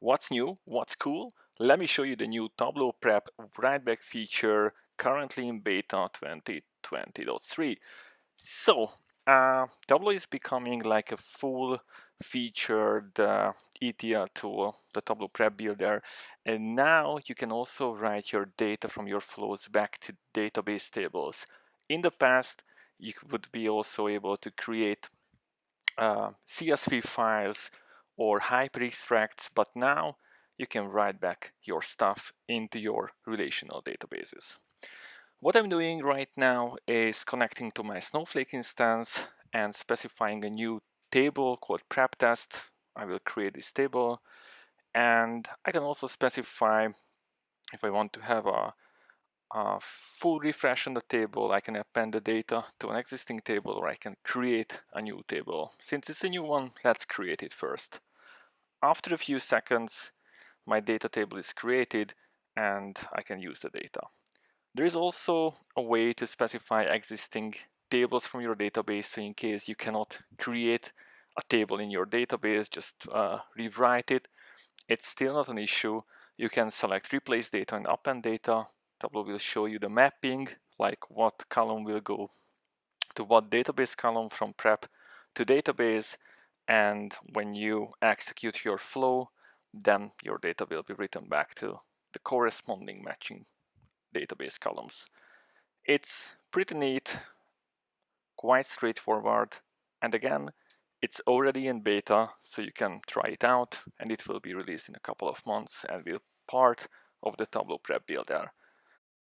What's new? What's cool? Let me show you the new Tableau Prep write-back feature currently in beta 2020.3. So, Tableau is becoming like a full-featured ETL tool, the Tableau Prep Builder, and now you can also write your data from your flows back to database tables. In the past, you would be also able to create CSV files or hyper extracts, but now you can write back your stuff into your relational databases. What I'm doing right now is connecting to my Snowflake instance and specifying a new table called prep test. I will create this table, and I can also specify if I want to have a full refresh on the table, I can append the data to an existing table, or I can create a new table. Since it's a new one, let's create it first. After a few seconds, my data table is created and I can use the data. There is also a way to specify existing tables from your database, so in case you cannot create a table in your database, just rewrite it. It's still not an issue. You can select replace data and append data. Tableau will show you the mapping, like what column will go to what database column from prep to database, and when you execute your flow, then your data will be written back to the corresponding matching database columns. It's pretty neat, quite straightforward, and again, it's already in beta, so you can try it out, and it will be released in a couple of months and will be part of the Tableau Prep Builder.